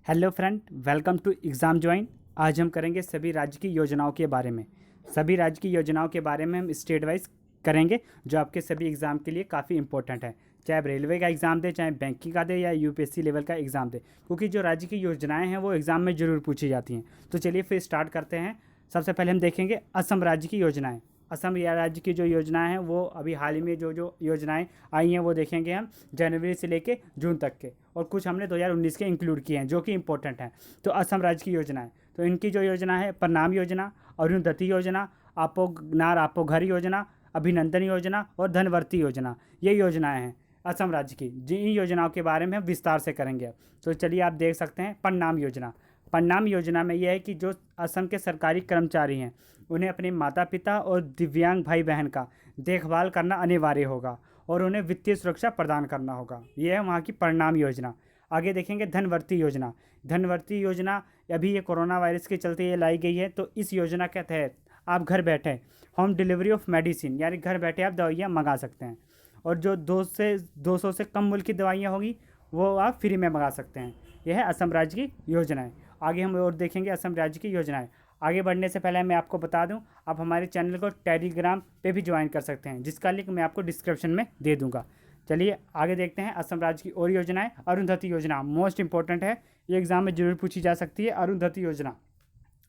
Hello friend, welcome to exam join. आज हम करेंगे सभी राज्य की योजनाओं के बारे में। सभी राज्य की योजनाओं के बारे में हम स्टेट वाइज करेंगे, जो आपके सभी एग्ज़ाम के लिए काफ़ी इंपॉर्टेंट है। चाहे आप रेलवे का एग्ज़ाम दें, चाहे बैंकिंग का दें या यूपीएससी लेवल का एग्ज़ाम दें, क्योंकि जो राज्य की योजनाएं हैं वो एग्ज़ाम में ज़रूर पूछी जाती हैं। तो चलिए फिर स्टार्ट करते हैं। सबसे पहले हम देखेंगे असम राज्य की योजनाएँ। असम या राज्य की जो योजनाएं हैं वो अभी हाल ही में जो जो योजनाएं आई हैं वो देखेंगे हम, जनवरी से लेके जून तक के, और कुछ हमने 2019 के इंक्लूड किए हैं जो कि इंपॉर्टेंट हैं। तो असम राज्य की योजनाएं, तो इनकी जो योजना है, प्रणाम योजना, अरुंधति योजना, आपो नार आपो घर योजना, अभिनंदन योजना और धनवर्ती योजना, ये योजनाएं हैं असम राज्य की। जिन योजनाओं के बारे में हम विस्तार से करेंगे। तो चलिए आप देख सकते हैं प्रणाम योजना। प्रणाम योजना में यह है कि जो असम के सरकारी कर्मचारी हैं उन्हें अपने माता पिता और दिव्यांग भाई बहन का देखभाल करना अनिवार्य होगा और उन्हें वित्तीय सुरक्षा प्रदान करना होगा। यह है वहाँ की प्रणाम योजना। आगे देखेंगे धनवर्ती योजना। धनवर्ती योजना अभी ये कोरोना वायरस के चलते ये लाई गई है। तो इस योजना के तहत आप घर बैठे होम डिलीवरी ऑफ मेडिसिन, यानी घर बैठे आप दवाइयाँ मंगा सकते हैं, और जो 200 से कम मूल्य की दवाइयाँ होगी वो आप फ्री में मंगा सकते हैं। यह है असम राज्य की योजनाएं। आगे हम और देखेंगे असम राज्य की योजनाएं। आगे बढ़ने से पहले मैं आपको बता दूं, आप हमारे चैनल को टेलीग्राम पे भी ज्वाइन कर सकते हैं, जिसका लिंक मैं आपको डिस्क्रिप्शन में दे दूंगा। चलिए आगे देखते हैं असम राज्य की और योजनाएं। अरुंधति योजना मोस्ट इंपॉर्टेंट है, ये एग्जाम में जरूर पूछी जा सकती है। अरुंधति योजना,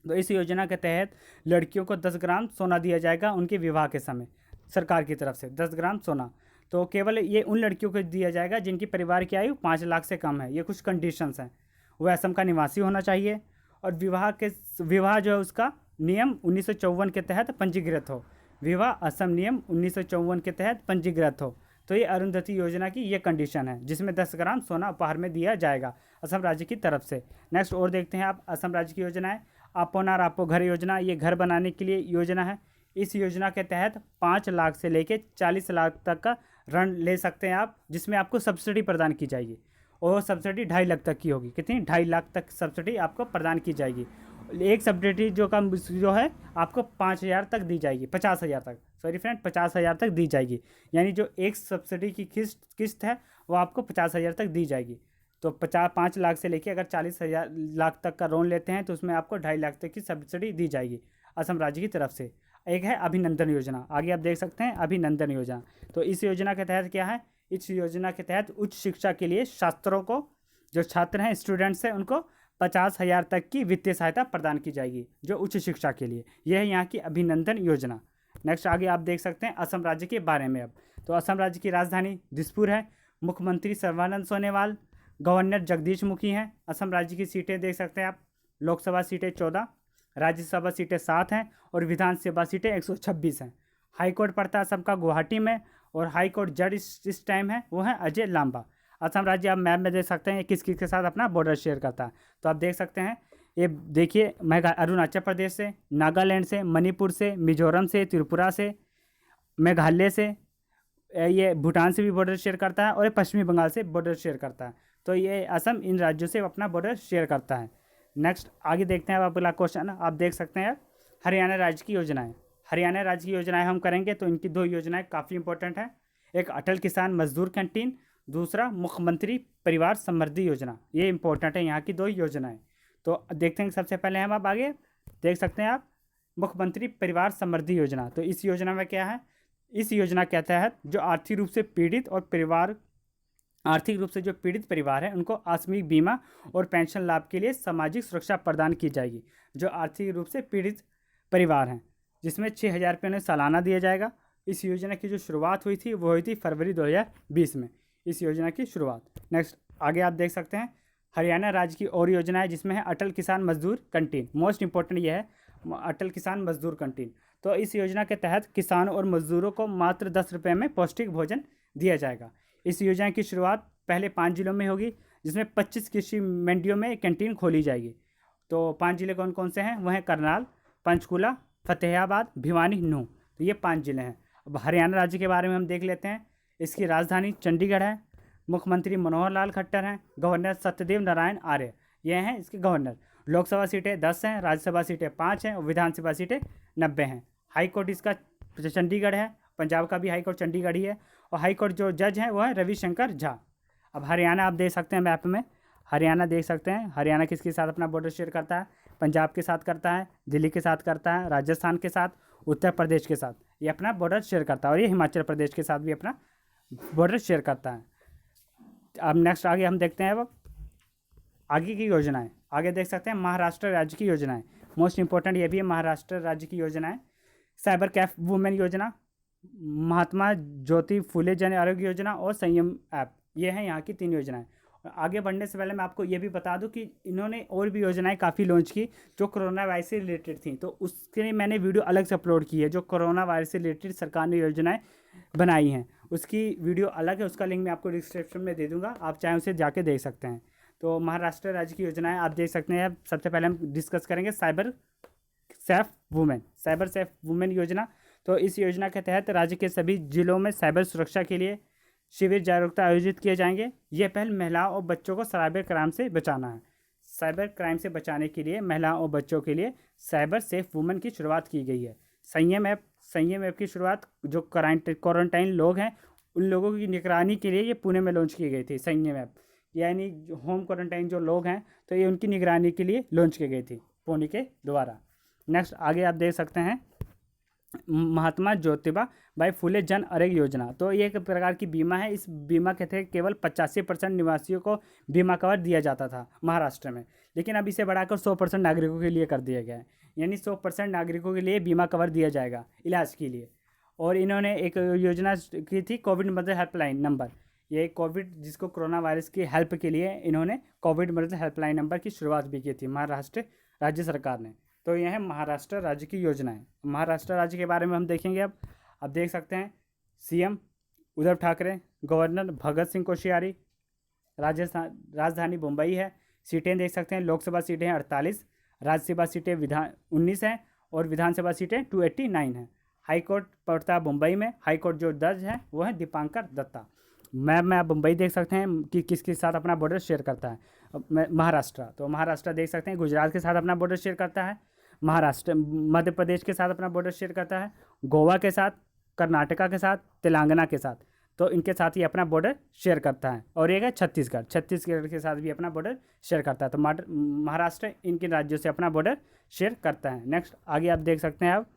तो इस योजना के तहत लड़कियों को 10 ग्राम सोना दिया जाएगा उनके विवाह के समय, सरकार की तरफ से 10 ग्राम सोना। तो केवल ये उन लड़कियों को दिया जाएगा जिनकी परिवार की आयु 5 लाख से कम है। ये कुछ कंडीशंस हैं। वह असम का निवासी होना चाहिए, और विवाह जो है उसका नियम 1954 के तहत पंजीकृत हो। विवाह असम नियम 1954 के तहत पंजीकृत हो। तो ये अरुंधति योजना की ये कंडीशन है, जिसमें 10 ग्राम सोना उपहार में दिया जाएगा असम राज्य की तरफ से। नेक्स्ट और देखते हैं आप असम राज्य की योजनाएं। आपो नार आपो घर योजना, ये घर बनाने के लिए योजना है। इस योजना के तहत 5 लाख से लेकर 40 लाख तक का ऋण ले सकते हैं आप, जिसमें आपको सब्सिडी प्रदान की जाएगी, और सब्सिडी 2.5 लाख तक की होगी। कितनी? 2.5 लाख तक सब्सिडी आपको प्रदान की जाएगी। एक सब्सिडी जो है आपको 5,000 तक दी जाएगी, 50,000 तक, सॉरी फ्रेंड, 50,000 तक दी जाएगी। यानी जो एक सब्सिडी की किस्त है वो आपको 50,000 तक दी जाएगी। तो 5 लाख से लेके अगर 40,000 लाख तक का लोन लेते हैं तो उसमें आपको 2.5 लाख तक की सब्सिडी दी जाएगी असम राज्य की तरफ से। एक है अभिनंदन योजना। आगे आप देख सकते हैं अभिनंदन योजना। तो इस योजना के तहत क्या है? इस योजना के तहत उच्च शिक्षा के लिए छात्रों को, जो छात्र हैं, स्टूडेंट्स हैं, उनको 50,000 तक की वित्तीय सहायता प्रदान की जाएगी, जो उच्च शिक्षा के लिए। यह है यहाँ की अभिनंदन योजना। नेक्स्ट आगे आप देख सकते हैं असम राज्य के बारे में अब। तो असम राज्य की राजधानी दिसपुर है। मुख्यमंत्री सर्बानंद सोनोवाल, गवर्नर जगदीश मुखी हैं। असम राज्य की सीटें देख सकते हैं आप। लोकसभा सीटें 14, राज्यसभा सीटें 7 हैं, और विधानसभा सीटें 126 हैं। हाईकोर्ट पड़ता है असम का गुवाहाटी में, और हाई कोर्ट जज इस टाइम है वो है अजय लांबा। असम राज्य आप मैप में देख सकते हैं किस किस के साथ अपना बॉर्डर शेयर करता है। तो आप देख सकते हैं, ये देखिए, अरुणाचल प्रदेश से, नागालैंड से, मणिपुर से, मिजोरम से, त्रिपुरा से, मेघालय से, ये भूटान से भी बॉर्डर शेयर करता है, और ये पश्चिमी बंगाल से बॉर्डर शेयर करता है। तो ये असम इन राज्यों से अपना बॉर्डर शेयर करता है। नेक्स्ट आगे देखते हैं अब अगला क्वेश्चन। आप देख सकते हैं हरियाणा राज्य की योजनाएं। हरियाणा राज्य की योजनाएं हम करेंगे, तो इनकी 2 योजनाएं काफ़ी इंपॉर्टेंट हैं। एक अटल किसान मजदूर कैंटीन, दूसरा मुख्यमंत्री परिवार समृद्धि योजना। ये इंपॉर्टेंट है यहाँ की 2 योजनाएं। तो देखते हैं, सबसे पहले हम अब आगे देख सकते हैं आप मुख्यमंत्री परिवार समृद्धि योजना। तो इस योजना में क्या है? इस योजना के तहत जो आर्थिक रूप से पीड़ित परिवार है उनको आकस्मिक बीमा और पेंशन लाभ के लिए सामाजिक सुरक्षा प्रदान की जाएगी। जो आर्थिक रूप से पीड़ित परिवार हैं, जिसमें 6,000 रुपये उन्हें सालाना दिया जाएगा। इस योजना की जो शुरुआत हुई थी वो हुई थी फरवरी 2020 में, इस योजना की शुरुआत। नेक्स्ट आगे आप देख सकते हैं हरियाणा राज्य की और योजना है, जिसमें है अटल किसान मजदूर कैंटीन। मोस्ट इंपॉर्टेंट ये है अटल किसान मजदूर कैंटीन। तो इस योजना के तहत किसानों और मजदूरों को मात्र 10 रुपये में पौष्टिक भोजन दिया जाएगा। इस योजना की शुरुआत पहले 5 जिलों में होगी, जिसमें 25 कृषि मंडियों में कैंटीन खोली जाएगी। तो 5 जिले कौन कौन से हैं? वह हैं करनाल, पंचकुला, फतेहाबाद, भिवानी, नूह। तो ये 5 जिले हैं। अब हरियाणा राज्य के बारे में हम देख लेते हैं। इसकी राजधानी चंडीगढ़ है। मुख्यमंत्री मनोहर लाल खट्टर हैं। गवर्नर सत्यदेव नारायण आर्य, ये हैं इसके गवर्नर। लोकसभा सीटें 10 हैं, राज्यसभा सीटें 5 हैं, और विधानसभा सीटें 90 हैं। हाई कोर्ट इसका चंडीगढ़ है। पंजाब का भी हाई कोर्ट चंडीगढ़ ही है, और हाई कोर्ट जो जज हैं वो है रविशंकर झा। अब हरियाणा आप देख सकते हैं मैप में। हरियाणा देख सकते हैं, हरियाणा किसके साथ अपना बॉर्डर शेयर करता है, पंजाब के साथ करता है, दिल्ली के साथ करता है, राजस्थान के साथ, उत्तर प्रदेश के साथ ये अपना बॉर्डर शेयर करता है, और ये हिमाचल प्रदेश के साथ भी अपना बॉर्डर शेयर करता है। अब नेक्स्ट आगे हम देखते हैं अब आगे की योजनाएं। आगे देख सकते हैं महाराष्ट्र राज्य की योजनाएं, मोस्ट इंपॉर्टेंट ये भी है महाराष्ट्र राज्य की योजनाएं। साइबर कैफ वुमेन योजना, महात्मा ज्योति फुले जन आरोग्य योजना और संयम ऐप, ये हैं यहाँ की 3 योजनाएं। और आगे बढ़ने से पहले मैं आपको ये भी बता दूं कि इन्होंने और भी योजनाएं काफ़ी लॉन्च की जो कोरोना वायरस से रिलेटेड थी, तो उसके लिए मैंने वीडियो अलग से अपलोड की है। जो कोरोना वायरस से रिलेटेड सरकार ने योजनाएं बनाई हैं उसकी वीडियो अलग है, उसका लिंक मैं आपको डिस्क्रिप्शन में दे दूँगा, आप चाहें उसे जाके देख सकते हैं। तो महाराष्ट्र राज्य की योजनाएं आप देख सकते हैं। सबसे पहले हम डिस्कस करेंगे साइबर सेफ वुमेन योजना। तो इस योजना के तहत राज्य के सभी जिलों में साइबर सुरक्षा के लिए शिविर जागरूकता आयोजित किए जाएंगे। यह पहल महिलाओं और बच्चों को साइबर क्राइम से बचाना है। साइबर क्राइम से बचाने के लिए महिलाओं और बच्चों के लिए साइबर सेफ वुमेन की शुरुआत की गई है। संयम ऐप की शुरुआत जो क्वारंटाइन लोग हैं उन लोगों की निगरानी के लिए ये पुणे में लॉन्च की गई थी। संयम ऐप यानी होम क्वारंटाइन जो लोग हैं तो ये उनकी निगरानी के लिए लॉन्च की गई थी पुणे के द्वारा। नेक्स्ट आगे आप देख सकते हैं महात्मा ज्योतिबा बाई फुले जन आरोग्य योजना। तो ये एक प्रकार की बीमा है। इस बीमा के तहत केवल 85% निवासियों को बीमा कवर दिया जाता था महाराष्ट्र में, लेकिन अब इसे बढ़ाकर 100% नागरिकों के लिए कर दिया गया है। यानी 100% नागरिकों के लिए बीमा कवर दिया जाएगा इलाज के लिए। और इन्होंने एक योजना की थी कोविड मदद हेल्पलाइन नंबर। ये कोविड जिसको कोरोना वायरस की हेल्प के लिए इन्होंने कोविड मदद हेल्पलाइन नंबर की शुरुआत भी की थी महाराष्ट्र राज्य सरकार ने। तो यह है महाराष्ट्र राज्य की योजनाएं। महाराष्ट्र राज्य के बारे में हम देखेंगे। अब देख सकते हैं सीएम उद्धव ठाकरे, गवर्नर भगत सिंह कोश्यारी, राजधानी मुंबई है। सीटें देख सकते हैं, लोकसभा सीटें 48, राज्यसभा सीटें 19 हैं और विधानसभा सीटें 289 हैं। हाईकोर्ट पड़ता है मुंबई में। हाईकोर्ट जो जज है वो है दीपांकर दत्ता। मैप में आप मुंबई देख सकते हैं कि किसके साथ अपना बॉर्डर शेयर करता है महाराष्ट्र। तो महाराष्ट्र देख सकते हैं गुजरात के साथ अपना बॉर्डर शेयर करता है। महाराष्ट्र मध्य प्रदेश के साथ अपना बॉर्डर शेयर करता है, गोवा के साथ, कर्नाटका के साथ, तेलंगाना के साथ। तो इनके साथ ही अपना बॉर्डर शेयर करता है। और एक है छत्तीसगढ़ के साथ भी अपना बॉर्डर शेयर करता है। तो महाराष्ट्र इनके राज्यों से अपना बॉर्डर शेयर करता है। नेक्स्ट आगे आप देख सकते हैं आप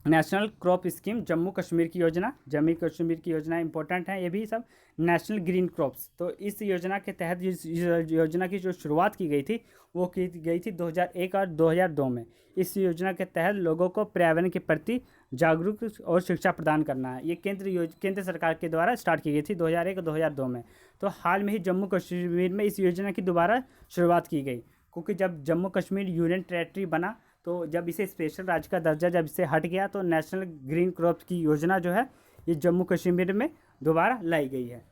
national crop scheme Jammu Kashmir की योजना इंपॉर्टेंट है। ये भी सब नेशनल ग्रीन क्रॉप्स। तो इस योजना के तहत इस योजना की जो शुरुआत की गई थी वो की गई थी 2001 और 2002 में। इस योजना के तहत लोगों को पर्यावरण के प्रति जागरूक और शिक्षा प्रदान करना है। ये केंद्र सरकार के द्वारा स्टार्ट की गई थी 2001 और 2002 में। तो हाल में ही जम्मू कश्मीर में इस योजना की दोबारा शुरुआत की गई, क्योंकि जब जम्मू कश्मीर यूनियन टेरेटरी बना तो जब इसे स्पेशल राज्य का दर्जा जब इसे हट गया तो नेशनल ग्रीन क्रॉप्स की योजना जो है ये जम्मू कश्मीर में दोबारा लाई गई है।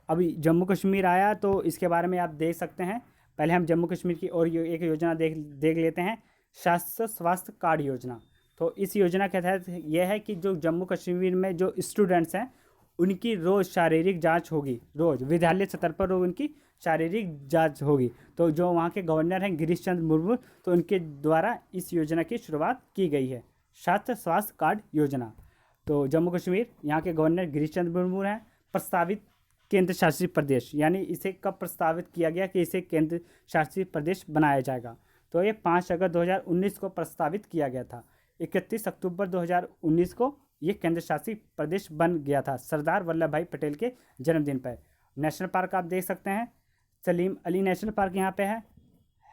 अभी जम्मू कश्मीर आया तो इसके बारे में आप देख सकते हैं। पहले हम जम्मू कश्मीर की और एक योजना देख लेते हैं, शाश्वत स्वास्थ्य कार्ड योजना। तो इस योजना के तहत यह है कि जो जम्मू कश्मीर में जो स्टूडेंट्स हैं उनकी रोज़ शारीरिक जांच होगी, रोज़ विद्यालय स्तर पर उनकी शारीरिक जांच होगी। तो जो वहाँ के गवर्नर हैं गिरीश चंद्र मुर्मू, तो उनके द्वारा इस योजना की शुरुआत की गई है, छात्र स्वास्थ्य कार्ड योजना। तो जम्मू कश्मीर यहाँ के गवर्नर गिरीश चंद्र मुर्मू हैं। प्रस्तावित केंद्र शासित प्रदेश, यानी इसे कब प्रस्तावित किया गया कि इसे केंद्र शासित प्रदेश बनाया जाएगा, तो ये 5 अगस्त 2019 को प्रस्तावित किया गया था। 31 अक्टूबर 2019 को ये केंद्र शासित प्रदेश बन गया था सरदार वल्लभ भाई पटेल के जन्मदिन पर। नेशनल पार्क आप देख सकते हैं, सलीम अली नेशनल पार्क यहाँ पे है,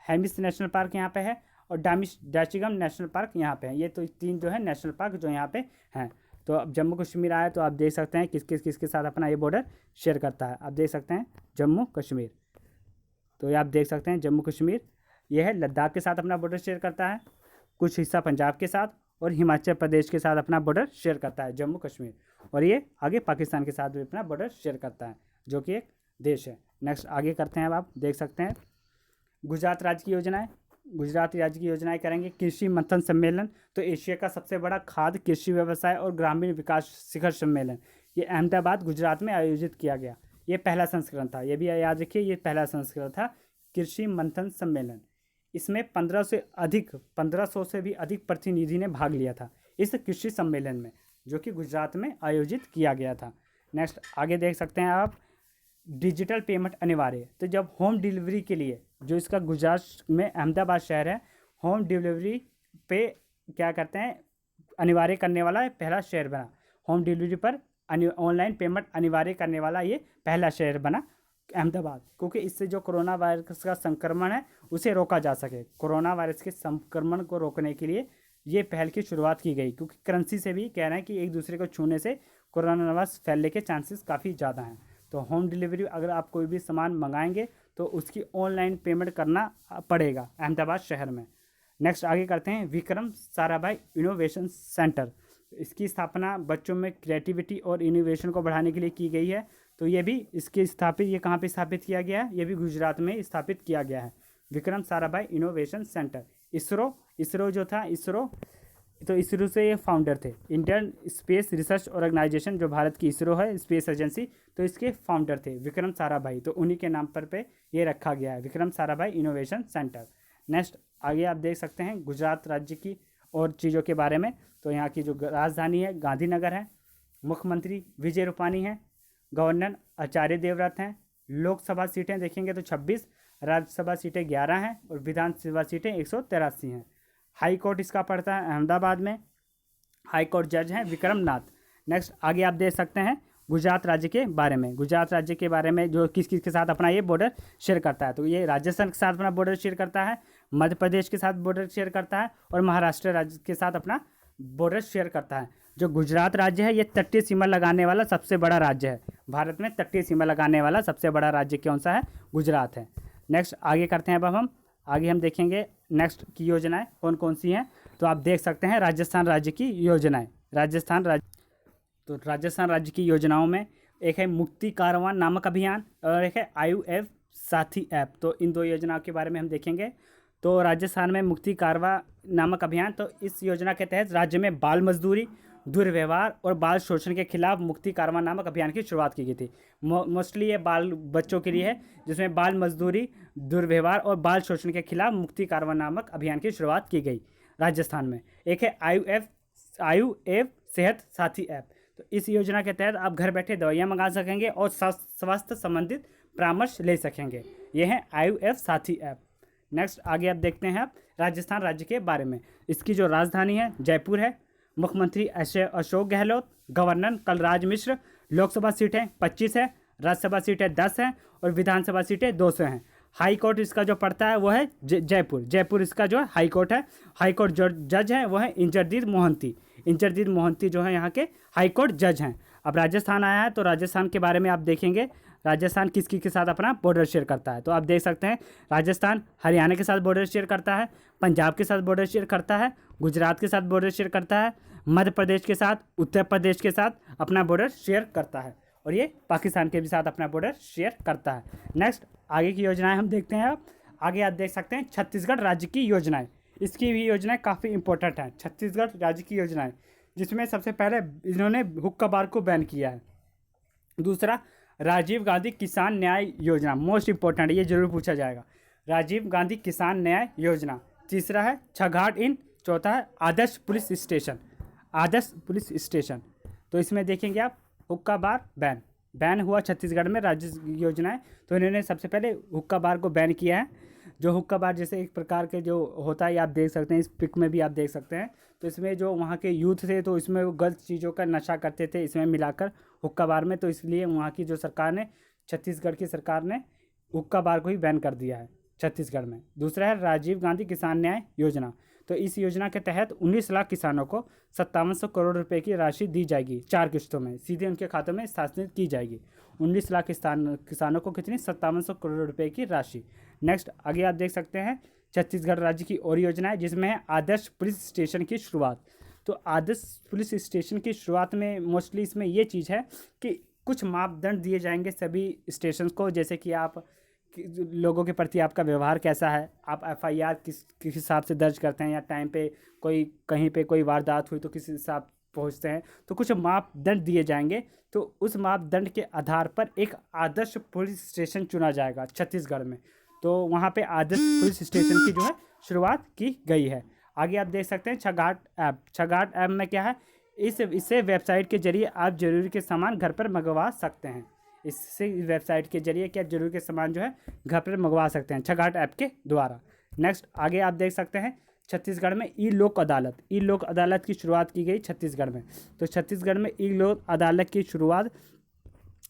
हेमिस नेशनल पार्क यहाँ पे है और डाचिगम नेशनल पार्क यहाँ पे है। ये तो 3 जो है नेशनल पार्क जो यहाँ पे हैं। तो अब जम्मू कश्मीर आया तो आप देख सकते हैं किसके साथ अपना ये बॉर्डर शेयर करता है। आप देख सकते हैं जम्मू कश्मीर, तो ये आप देख सकते हैं जम्मू कश्मीर ये है लद्दाख के साथ अपना बॉर्डर शेयर करता है, कुछ हिस्सा पंजाब के साथ और हिमाचल प्रदेश के साथ अपना बॉर्डर शेयर करता है जम्मू कश्मीर। और ये आगे पाकिस्तान के साथ भी अपना बॉर्डर शेयर करता है जो कि एक देश है। नेक्स्ट आगे करते हैं। अब आप देख सकते हैं गुजरात राज्य की योजनाएं करेंगे। कृषि मंथन सम्मेलन, तो एशिया का सबसे बड़ा खाद्य कृषि व्यवसाय और ग्रामीण विकास शिखर सम्मेलन ये अहमदाबाद गुजरात में आयोजित किया गया। ये पहला संस्करण था, ये भी याद रखिए, ये पहला संस्करण था कृषि मंथन सम्मेलन। इसमें 1500 से भी अधिक प्रतिनिधि ने भाग लिया था इस कृषि सम्मेलन में, जो कि गुजरात में आयोजित किया गया था। नेक्स्ट आगे देख सकते हैं आप डिजिटल पेमेंट अनिवार्य है। तो जब होम डिलीवरी के लिए, जो इसका गुजरात में अहमदाबाद शहर है, होम डिलीवरी पे क्या करते हैं, अनिवार्य करने वाला पहला शहर बना। होम डिलीवरी पर ऑनलाइन पेमेंट अनिवार्य करने वाला ये पहला शहर बना अहमदाबाद, क्योंकि इससे जो कोरोना वायरस का संक्रमण है उसे रोका जा सके। कोरोना वायरस के संक्रमण को रोकने के लिए ये पहल की शुरुआत की गई, क्योंकि करेंसी से भी कह रहे हैं कि एक दूसरे को छूने से कोरोना वायरस फैलने के चांसेस काफ़ी ज़्यादा हैं। तो होम डिलीवरी अगर आप कोई भी सामान मंगाएंगे तो उसकी ऑनलाइन पेमेंट करना पड़ेगा अहमदाबाद शहर में। नेक्स्ट आगे करते हैं, विक्रम साराभाई इनोवेशन सेंटर। इसकी स्थापना बच्चों में क्रिएटिविटी और इनोवेशन को बढ़ाने के लिए की गई है। तो ये भी इसके स्थापित, ये कहाँ पे स्थापित किया गया है, ये भी गुजरात में स्थापित किया गया है, विक्रम साराभाई इनोवेशन सेंटर। इसरो जो था, तो इसरो से ये फाउंडर थे, इंडियन स्पेस रिसर्च ऑर्गेनाइजेशन, जो भारत की इसरो है स्पेस एजेंसी, तो इसके फाउंडर थे विक्रम साराभाई। तो उन्हीं के नाम पर पे ये रखा गया है, Vikram Sarabhai innovation centre. Next आगे आप देख सकते हैं गुजरात राज्य की और चीज़ों के बारे में। तो यहाँ की जो राजधानी है गांधीनगर है, मुख्यमंत्री विजय रूपानी है, गवर्नर आचार्य देवव्रत हैं, लोकसभा सीटें देखेंगे तो 26, राज्यसभा सीटें 11 हैं और विधानसभा सीटें 183 हैं। हाई कोर्ट इसका पड़ता है अहमदाबाद में, हाई कोर्ट जज हैं विक्रम नाथ। नेक्स्ट आगे आप देख सकते हैं गुजरात राज्य के बारे में। गुजरात राज्य के बारे में जो किस किस के साथ अपना ये बॉर्डर शेयर करता है, तो ये राजस्थान के साथ अपना बॉर्डर शेयर करता है, मध्य प्रदेश के साथ बॉर्डर शेयर करता है और महाराष्ट्र राज्य के साथ अपना बॉर्डर शेयर करता है। जो गुजरात राज्य है ये तटीय सीमा लगाने वाला सबसे बड़ा राज्य है। भारत में तटीय सीमा लगाने वाला सबसे बड़ा राज्य कौन सा है, गुजरात है। नेक्स्ट आगे करते हैं, अब हम देखेंगे नेक्स्ट की योजनाएं कौन कौन सी हैं। तो आप देख सकते हैं राजस्थान राज्य की योजनाएं। राजस्थान राज्य की योजनाओं में एक है मुक्ति कारवां नामक अभियान और एक है IUF साथी ऐप। तो इन दो योजनाओं के बारे में हम देखेंगे। तो राजस्थान में मुक्ति कारवां नामक अभियान, तो इस योजना के तहत राज्य में बाल मजदूरी, दुर्व्यवहार और बाल शोषण के खिलाफ मुक्ति कारवां नामक अभियान की शुरुआत की गई थी। मोस्टली ये बाल बच्चों के लिए है, जिसमें बाल मजदूरी, दुर्व्यवहार और बाल शोषण के खिलाफ मुक्ति कारवां नामक अभियान की शुरुआत की गई राजस्थान में। एक है IUF सेहत साथी ऐप। तो इस योजना के तहत आप घर बैठे दवाइयाँ मंगा सकेंगे और स्वास्थ्य संबंधित परामर्श ले सकेंगे। यह है IUF साथी ऐप। नेक्स्ट आगे आप देखते हैं राजस्थान राज्य के बारे में। इसकी जो राजधानी है जयपुर है, मुख्यमंत्री अशोक गहलोत, गवर्नर कलराज मिश्र, लोकसभा सीटें 25 है, राज्यसभा सीटें 10 हैं और विधानसभा सीटें 200 हैं। हाई कोर्ट इसका जो पड़ता है वो है जयपुर इसका जो है हाई कोर्ट है। हाई कोर्ट जो जज हैं वो है इंद्रजीत मोहंती जो है यहाँ के हाई कोर्ट जज हैं। अब राजस्थान आया है, तो राजस्थान के बारे में आप देखेंगे राजस्थान किसकी के साथ अपना बॉर्डर शेयर करता है। तो आप देख सकते हैं राजस्थान हरियाणा के साथ बॉर्डर शेयर करता है, पंजाब के साथ बॉर्डर शेयर करता है, गुजरात के साथ बॉर्डर शेयर करता है, मध्य प्रदेश के साथ, उत्तर प्रदेश के साथ अपना बॉर्डर शेयर करता है और ये पाकिस्तान के भी साथ अपना बॉर्डर शेयर करता है। नेक्स्ट आगे की योजनाएं हम देखते हैं। आगे आप देख सकते हैं छत्तीसगढ़ राज्य की योजनाएं। इसकी भी योजनाएं काफ़ी इंपॉर्टेंट हैं, छत्तीसगढ़ राज्य की योजनाएं, जिसमें सबसे पहले इन्होंने हुक्का बार को बैन किया है। दूसरा राजीव गांधी किसान न्याय योजना, मोस्ट इंपॉर्टेंट, ये जरूर पूछा जाएगा, राजीव गांधी किसान न्याय योजना। तीसरा है छघाट इन। चौथा है आदर्श पुलिस स्टेशन। तो इसमें देखेंगे आप हुक्का बार बैन हुआ छत्तीसगढ़ में राज्य योजनाएं। तो इन्होंने सबसे पहले हुक्का बार को बैन किया है। जो हुक्का बार जैसे एक प्रकार के जो होता है, आप देख सकते हैं इस पिक में भी आप देख सकते हैं। तो इसमें जो वहाँ के यूथ थे तो इसमें वो गलत चीज़ों का नशा करते थे इसमें मिलाकर हुक्का बार में। तो इसलिए वहाँ की जो सरकार ने, छत्तीसगढ़ की सरकार ने हुक्का बार को ही बैन कर दिया है छत्तीसगढ़ में। दूसरा है राजीव गांधी किसान न्याय योजना। तो इस योजना के तहत 19 लाख किसानों को 5700 करोड़ रुपए की राशि दी जाएगी, 4 किस्तों में सीधे उनके खातों में स्थानांतरित की जाएगी। 19 लाख किसानों को कितनी, 5700 करोड़ रुपए की राशि। नेक्स्ट आगे आप देख सकते हैं छत्तीसगढ़ राज्य की और योजनाएं, जिसमें है आदर्श पुलिस स्टेशन की शुरुआत। तो आदर्श पुलिस स्टेशन की शुरुआत में मोस्टली इसमें ये चीज़ है कि कुछ मापदंड दिए जाएंगे सभी स्टेशन को, जैसे कि आप लोगों के प्रति आपका व्यवहार कैसा है, आप FIR किस हिसाब से दर्ज करते हैं, या टाइम पे कहीं पे कोई वारदात हुई तो किस हिसाब पहुंचते हैं। तो कुछ मापदंड दिए जाएंगे। तो उस मापदंड के आधार पर एक आदर्श पुलिस स्टेशन चुना जाएगा छत्तीसगढ़ में। तो वहाँ पे आदर्श पुलिस स्टेशन की जो है शुरुआत की गई है। आगे आप देख सकते हैं छघाट ऐप में क्या है, इससे वेबसाइट के जरिए आप जरूरी के सामान घर पर मंगवा सकते हैं। इससे वेबसाइट के जरिए क्या जरूरी के सामान जो है घर पर मंगवा सकते हैं छघाट ऐप के द्वारा। नेक्स्ट आगे आप देख सकते हैं छत्तीसगढ़ में ई लोक अदालत की शुरुआत की गई छत्तीसगढ़ में। तो छत्तीसगढ़ में ई लोक अदालत की शुरुआत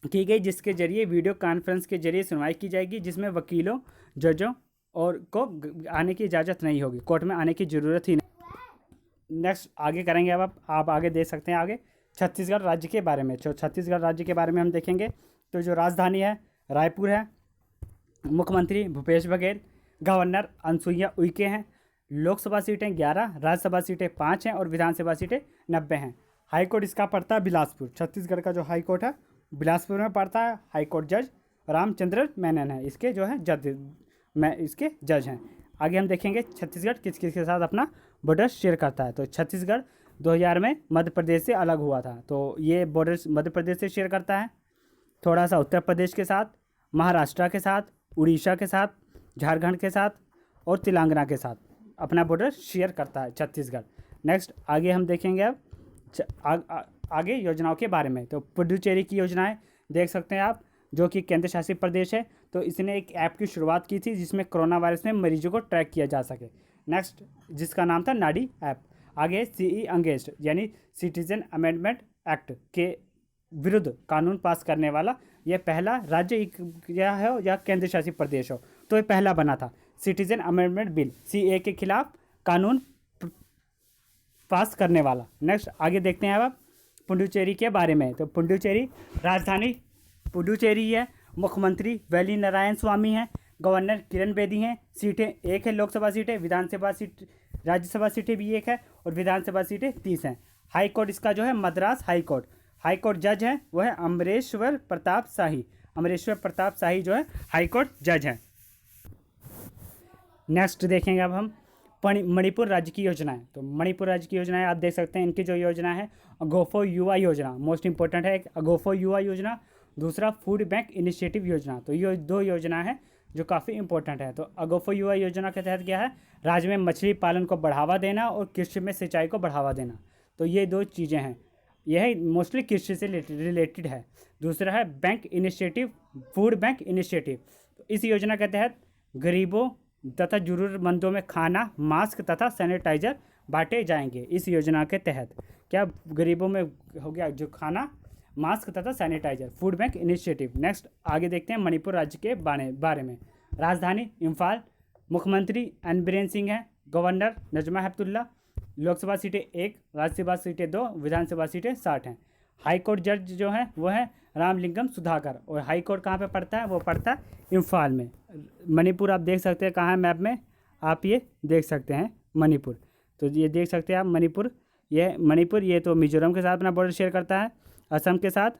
की गई, जिसके जरिए वीडियो कॉन्फ्रेंस के जरिए सुनवाई की जाएगी, जिसमें वकीलों, जजों और को आने की इजाज़त नहीं होगी, कोर्ट में आने की ज़रूरत ही नहीं। नेक्स्ट आगे करेंगे। अब आप आगे देख सकते हैं आगे छत्तीसगढ़ राज्य के बारे में। तो छत्तीसगढ़ राज्य के बारे में हम देखेंगे तो जो राजधानी है रायपुर है, मुख्यमंत्री भूपेश बघेल, गवर्नर अनसुईया उइके हैं, लोकसभा सीटें 11, राज्यसभा सीटें 5 हैं और विधानसभा सीटें 90 हैं। हाईकोर्ट इसका पड़ता है बिलासपुर। छत्तीसगढ़ का जो हाईकोर्ट है बिलासपुर में पड़ता है। हाईकोर्ट जज रामचंद्र मेनन है इसके जो है इसके जज हैं। आगे हम देखेंगे छत्तीसगढ़ किस किस के साथ अपना बॉर्डर शेयर करता है। तो छत्तीसगढ़ 2000 में मध्य प्रदेश से अलग हुआ था, तो ये बॉर्डर मध्य प्रदेश से शेयर करता है, थोड़ा सा उत्तर प्रदेश के साथ, महाराष्ट्र के साथ, उड़ीसा के साथ, झारखंड के साथ और तेलंगाना के साथ अपना बॉर्डर शेयर करता है छत्तीसगढ़। नेक्स्ट आगे हम देखेंगे अब आगे योजनाओं के बारे में। तो पुडुचेरी की योजनाएं देख सकते हैं आप, जो कि केंद्र शासित प्रदेश है। तो इसने एक ऐप की शुरुआत की थी जिसमें कोरोना वायरस में मरीजों को ट्रैक किया जा सके। नेक्स्ट जिसका नाम था नाडी ऐप। आगे सीई अंगेस्ट यानी सिटीजन अमेंडमेंट एक्ट के विरुद्ध कानून पास करने वाला यह पहला राज्य या है या केंद्र शासित प्रदेश हो, तो ये पहला बना था सिटीजन अमेंडमेंट बिल सीए के खिलाफ कानून पास करने वाला। नेक्स्ट आगे देखते हैं अब पुडुचेरी के बारे में। तो पुडुचेरी राजधानी पुडुचेरी है, मुख्यमंत्री वैली नारायण स्वामी हैं, गवर्नर किरण बेदी हैं, सीटें 1 है लोकसभा सीटें, विधानसभा सीट राज्यसभा सीटें भी 1 है और विधानसभा सीटें 30 हैं। हाई कोर्ट इसका जो है मद्रास हाई कोर्ट जज है वो है अमरेश्वर प्रताप शाही जो है हाई कोर्ट जज है। नेक्स्ट देखेंगे अब हम मणिपुर राज्य की योजनाएं। तो मणिपुर राज्य की योजनाएं आप देख सकते हैं, इनकी जो योजना है अगोफो युवा योजना मोस्ट इंपॉर्टेंट है, एक अगोफो युवा योजना, दूसरा फूड बैंक इनिशिएटिव योजना। तो ये 2 योजना है जो काफ़ी इंपॉर्टेंट है। तो अगोफो युवा योजना के तहत क्या है, राज्य में मछली पालन को बढ़ावा देना और कृषि में सिंचाई को बढ़ावा देना। तो ये 2 चीज़ें हैं, यह मोस्टली कृषि से रिलेटेड है। दूसरा है bank initiative, food bank initiative. तो इस योजना के तहत गरीबों तथा ज़रूरतमंदों में खाना, मास्क तथा सैनिटाइजर बांटे जाएंगे। इस योजना के तहत क्या गरीबों में हो गया जो खाना, मास्क तथा sanitiser, food bank initiative. Next आगे देखते हैं मणिपुर राज्य के बारे में। राजधानी इम्फाल, मुख्यमंत्री एन बीरेन सिंह हैं, गवर्नर नजमा हेपतुल्ला, लोकसभा सीटें 1, राज्यसभा सीटें 2, विधानसभा सीटें 60 हैं। हाई कोर्ट जज जो है वो है रामलिंगम सुधाकर और हाई कोर्ट कहाँ पे पड़ता है, वो पड़ता है इम्फाल में। मणिपुर आप देख सकते हैं कहाँ है मैप में, आप ये देख सकते हैं मणिपुर। तो ये देख सकते हैं आप मणिपुर ये तो मिजोरम के साथ अपना बॉर्डर शेयर करता है, असम के साथ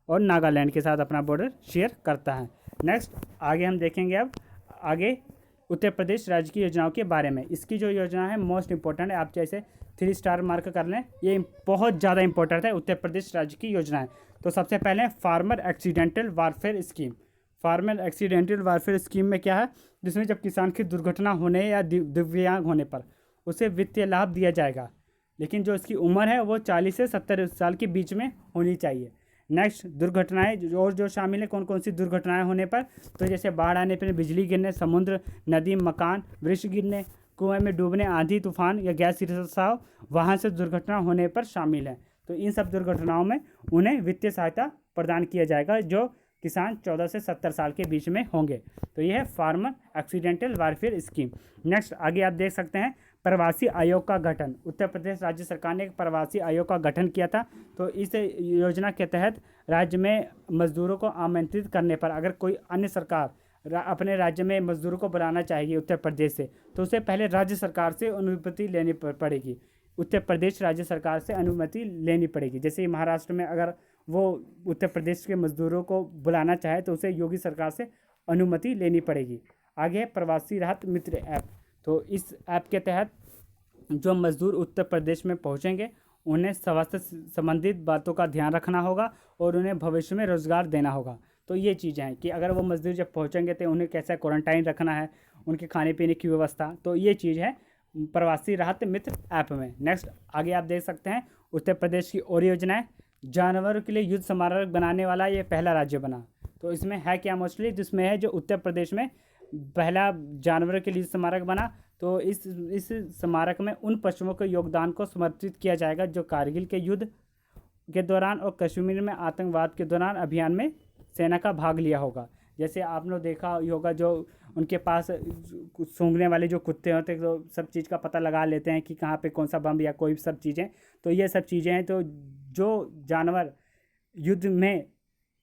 और नागालैंड के साथ अपना बॉर्डर शेयर करता है। नेक्स्ट आगे हम देखेंगे अब आगे उत्तर प्रदेश राज्य की योजनाओं के बारे में। इसकी जो योजना है मोस्ट इंपॉर्टेंट है, आप जैसे 3 स्टार मार्क कर लें, ये बहुत ज़्यादा इंपॉर्टेंट है उत्तर प्रदेश राज्य की योजनाएं। तो सबसे पहले farmer accidental warfare scheme. Farmer accidental warfare scheme में क्या है, जिसमें जब किसान की दुर्घटना होने या दिव्यांग होने पर उसे वित्तीय लाभ दिया जाएगा, लेकिन जो इसकी उम्र है वो 40 से 70 साल के बीच में होनी चाहिए। नेक्स्ट दुर्घटनाएं और जो शामिल है, कौन कौन सी दुर्घटनाएं होने पर, तो जैसे बाढ़ आने पर, बिजली गिरने, समुद्र, नदी, मकान, वृक्ष गिरने, कुएं में डूबने, आंधी तूफान या गैस रिसाव, वहाँ से दुर्घटना होने पर शामिल है। तो इन सब दुर्घटनाओं में उन्हें वित्तीय सहायता प्रदान किया जाएगा जो किसान 14 से 70 साल के बीच में होंगे। तो यह है farmer accidental warfare scheme. Next आगे आप देख सकते हैं प्रवासी आयोग का गठन। उत्तर प्रदेश राज्य सरकार ने एक प्रवासी आयोग का गठन किया था। तो इस योजना के तहत राज्य में मजदूरों को आमंत्रित करने पर अगर कोई अन्य सरकार अपने राज्य में मजदूरों को बुलाना चाहेगी उत्तर प्रदेश से, तो उसे पहले राज्य सरकार से अनुमति लेनी पड़ेगी। उत्तर प्रदेश राज्य सरकार से अनुमति लेनी पड़ेगी। जैसे महाराष्ट्र में अगर वो उत्तर प्रदेश के मजदूरों को बुलाना चाहे तो उसे योगी सरकार से अनुमति लेनी पड़ेगी। आगे है प्रवासी राहत मित्र ऐप। तो इस ऐप के तहत जो मजदूर उत्तर प्रदेश में पहुंचेंगे उन्हें स्वास्थ्य संबंधित बातों का ध्यान रखना होगा और उन्हें भविष्य में रोज़गार देना होगा। तो ये चीज़ें हैं कि अगर वो मजदूर जब पहुंचेंगे तो उन्हें कैसा क्वारंटाइन रखना है, उनके खाने पीने की व्यवस्था, तो ये चीज़ है प्रवासी राहत मित्र ऐप में। नेक्स्ट आगे आप देख सकते हैं उत्तर प्रदेश की और योजनाएं। जानवरों के लिए युद्ध स्मारक बनाने वाला ये पहला राज्य बना। तो इसमें है क्या मोस्टली, जिसमें है जो उत्तर प्रदेश में पहला जानवर के लिए स्मारक बना। तो इस स्मारक में उन पशुओं के योगदान को समर्पित किया जाएगा जो कारगिल के युद्ध के दौरान और कश्मीर में आतंकवाद के दौरान अभियान में सेना का भाग लिया होगा। जैसे आपने देखा होगा जो उनके पास सूंघने वाले जो कुत्ते होते हैं, तो सब चीज़ का पता लगा लेते हैं कि कहाँ पे कौन सा बम या कोई सब चीज़ें। तो ये सब चीज़ें हैं, तो जो जानवर युद्ध में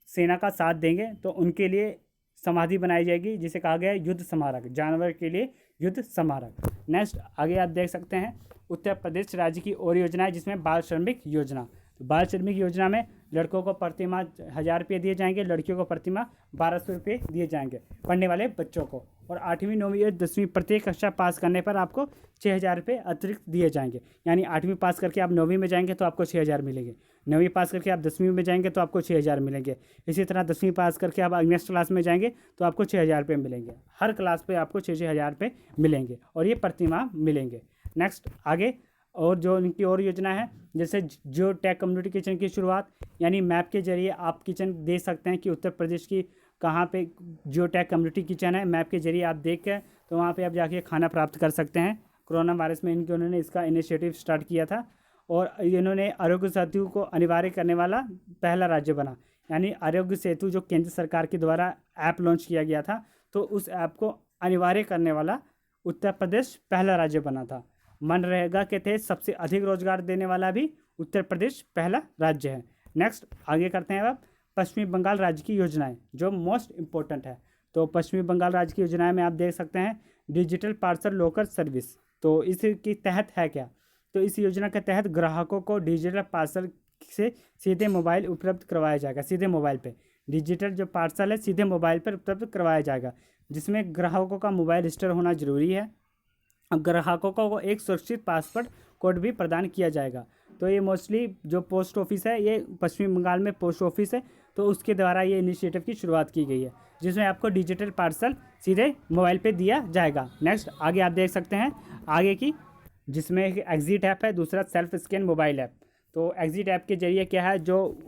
सेना का साथ देंगे तो उनके लिए समाधि बनाई जाएगी, जिसे कहा गया है युद्ध स्मारक, जानवर के लिए युद्ध स्मारक। नेक्स्ट आगे आप देख सकते हैं उत्तर प्रदेश राज्य की और योजना है, जिसमें बाल श्रमिक योजना। तो बाल श्रमिक योजना में लड़कों को प्रतिमाह 1,000 रुपये दिए जाएंगे, लड़कियों को प्रतिमाह 1,200 रुपये दिए जाएंगे पढ़ने वाले बच्चों को। और 8वीं 9वीं और 10वीं प्रत्येक कक्षा पास करने पर आपको 6,000 रुपये अतिरिक्त दिए जाएंगे। यानी 8वीं पास करके आप 9वीं में जाएंगे तो आपको 6,000 मिलेंगे, 9वीं पास करके आप 10वीं में जाएंगे तो आपको 6,000 मिलेंगे। इसी तरह 10वीं पास करके आप नेक्स्ट क्लास में जाएंगे तो आपको 6,000 रुपये मिलेंगे। हर क्लास पे आपको 6,000 रुपये मिलेंगे और ये प्रतिमाह मिलेंगे। नेक्स्ट आगे और जो इनकी और योजना है, जैसे जियो टैग कम्युनिटी किचन की शुरुआत, यानी मैप के जरिए आप किचन देख सकते हैं कि उत्तर प्रदेश की कहाँ पे जियो टैग कम्युनिटी किचन है। मैप के जरिए आप देख के तो वहाँ पे आप जाके खाना प्राप्त कर सकते हैं। कोरोना वायरस में उन्होंने इसका इनिशिएटिव स्टार्ट किया था और इन्होंने आरोग्य सेतु को अनिवार्य करने वाला पहला राज्य बना। यानी आरोग्य सेतु जो केंद्र सरकार के द्वारा ऐप लॉन्च किया गया था, तो उस ऐप को अनिवार्य करने वाला उत्तर प्रदेश पहला राज्य बना था। मनरेगा के तहत सबसे अधिक रोजगार देने वाला भी उत्तर प्रदेश पहला राज्य है। नेक्स्ट आगे करते हैं अब पश्चिमी बंगाल राज्य की योजनाएं, जो मोस्ट इम्पोर्टेंट है। तो पश्चिमी बंगाल राज्य की योजनाएं में आप देख सकते हैं डिजिटल पार्सल लोकर सर्विस। तो इसके तहत है क्या, तो इस योजना के तहत ग्राहकों को डिजिटल पार्सल से सीधे मोबाइल उपलब्ध करवाया जाएगा। सीधे मोबाइल पे डिजिटल जो पार्सल है सीधे मोबाइल पर उपलब्ध करवाया जाएगा, जिसमें ग्राहकों का मोबाइल रजिस्टर होना जरूरी है। ग्राहकों को एक सुरक्षित पासवर्ड कोड भी प्रदान किया जाएगा। तो ये मोस्टली जो पोस्ट ऑफिस है, ये पश्चिमी बंगाल में पोस्ट ऑफिस है, तो उसके द्वारा ये इनिशिएटिव की शुरुआत की गई है, जिसमें आपको डिजिटल पार्सल सीधे मोबाइल पे दिया जाएगा। नेक्स्ट आगे आप देख सकते हैं आगे की, जिसमें एक एग्जिट ऐप है, दूसरा सेल्फ स्कैन मोबाइल ऐप। तो एग्जिट ऐप के जरिए क्या है, जो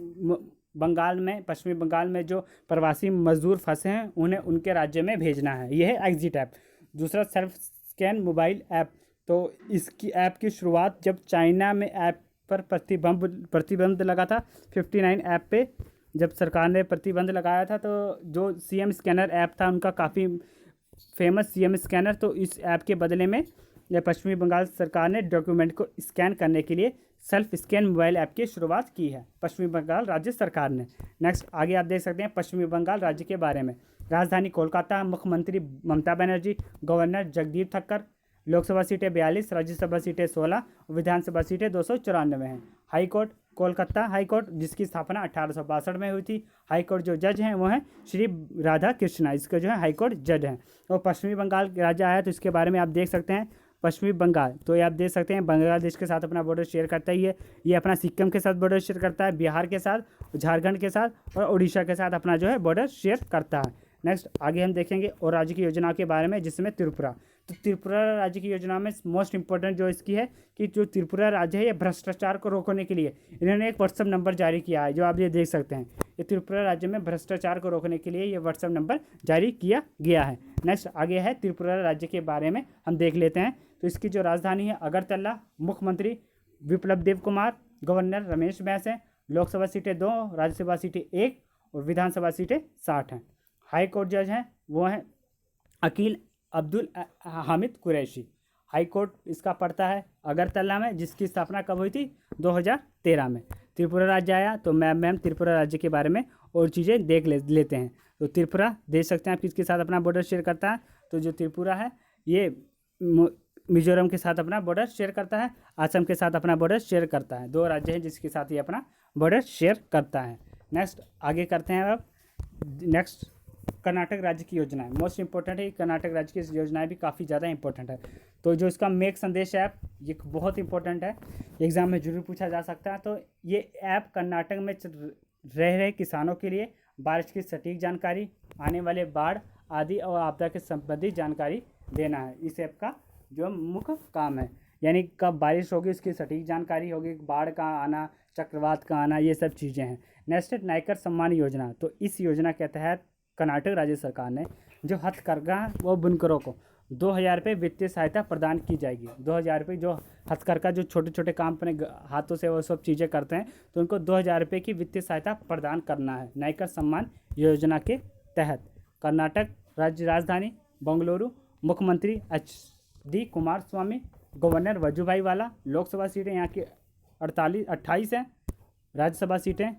बंगाल में पश्चिमी बंगाल में जो प्रवासी मजदूर फंसे हैं उन्हें उनके राज्य में भेजना है, यह है एग्जिट ऐप। दूसरा सेल्फ स्कैन मोबाइल ऐप। तो इसकी ऐप की शुरुआत जब चाइना में ऐप पर प्रतिबंध लगा था 59 ऐप पे, जब सरकार ने प्रतिबंध लगाया था, तो जो सीएम स्कैनर ऐप था उनका काफ़ी फेमस सीएम स्कैनर, तो इस ऐप के बदले में यह पश्चिमी बंगाल सरकार ने डॉक्यूमेंट को स्कैन करने के लिए सेल्फ स्कैन मोबाइल ऐप की शुरुआत की है पश्चिमी बंगाल राज्य सरकार ने। नेक्स्ट आगे आप देख सकते हैं पश्चिमी बंगाल राज्य के बारे में। राजधानी कोलकाता, मुख्यमंत्री ममता बनर्जी, गवर्नर जगदीप धनखड़, लोकसभा सीटें 42, राज्यसभा सीटें 16, विधानसभा सीटें 294 हैं। High court Kolkata high court, जिसकी स्थापना 1862 में हुई थी। हाई कोर्ट जो जज हैं वो हैं श्री राधा कृष्णा, इसके जो है हाई कोर्ट जज हैं। और पश्चिमी बंगाल राज्य आया तो इसके बारे में आप देख सकते हैं पश्चिमी बंगाल, तो ये आप देख सकते हैं बांग्लादेश के साथ अपना बॉर्डर शेयर करता ही है, ये अपना सिक्किम के साथ बॉर्डर शेयर करता है, बिहार के साथ, झारखंड के साथ और उड़ीसा के साथ अपना जो है बॉर्डर शेयर करता है। नेक्स्ट आगे हम देखेंगे और राज्य की योजना के बारे में, जिसमें त्रिपुरा। तो त्रिपुरा राज्य की योजना में मोस्ट इंपॉर्टेंट जो इसकी है कि जो त्रिपुरा राज्य है, ये भ्रष्टाचार को रोकने के लिए इन्होंने एक व्हाट्सएप नंबर जारी किया है, जो आप ये देख सकते हैं। ये त्रिपुरा राज्य में भ्रष्टाचार को रोकने के लिए ये व्हाट्सएप नंबर जारी किया गया है। नेक्स्ट आगे है त्रिपुरा राज्य के बारे में हम देख लेते हैं। तो इसकी जो राजधानी है अगरतला, मुख्यमंत्री विप्लव देव कुमार, गवर्नर रमेश बैस हैं, लोकसभा सीटें 2, राज्यसभा सीटें 1 और विधानसभा सीटें 60 हैं। हाई कोर्ट जज हैं वो हैं अकील अब्दुल हामिद कुरैशी। हाई कोर्ट इसका पड़ता है अगरतला में, जिसकी स्थापना कब हुई थी 2013 में। त्रिपुरा राज्य आया तो मैम त्रिपुरा राज्य के बारे में और चीज़ें देख लेते हैं। तो त्रिपुरा देख सकते हैं आप किसके साथ अपना बॉर्डर शेयर करता है, तो जो त्रिपुरा है ये मिजोरम के साथ अपना बॉर्डर शेयर करता है, असम के साथ अपना बॉर्डर शेयर करता है। 2 राज्य हैं जिसके साथ ये अपना बॉर्डर शेयर करता है। नेक्स्ट आगे करते हैं अब नेक्स्ट कर्नाटक राज्य की योजनाएं मोस्ट इंपॉर्टेंट है। कर्नाटक राज्य की योजनाएं भी काफ़ी ज़्यादा इंपॉर्टेंट है। तो जो इसका मेक संदेश ऐप, ये बहुत इंपॉर्टेंट है, एग्जाम में जरूर पूछा जा सकता है। तो ये ऐप कर्नाटक में रह रहे किसानों के लिए बारिश की सटीक जानकारी, आने वाले बाढ़ आदि और आपदा के संबंधित जानकारी देना है। इस ऐप का जो मुख्य काम है, यानी कब बारिश होगी उसकी सटीक जानकारी होगी, बाढ़ का आना, चक्रवात का आना, ये सब चीज़ें हैं। नेशनल नायकर सम्मान योजना, तो इस योजना के तहत कर्नाटक राज्य सरकार ने जो हथकरघा व बुनकरों को 2,000 रुपये वित्तीय सहायता प्रदान की जाएगी। 2,000 रुपये जो हथकरघा जो छोटे छोटे काम अपने हाथों से वो सब चीज़ें करते हैं, तो उनको 2,000 रुपये की वित्तीय सहायता प्रदान करना है नायकर सम्मान योजना के तहत। कर्नाटक राज्य राजधानी बेंगलुरु, मुख्यमंत्री HD कुमारस्वामी, गवर्नर वजुभाई वाला। लोकसभा सीटें यहाँ की 28 हैं, राज्यसभा सीटें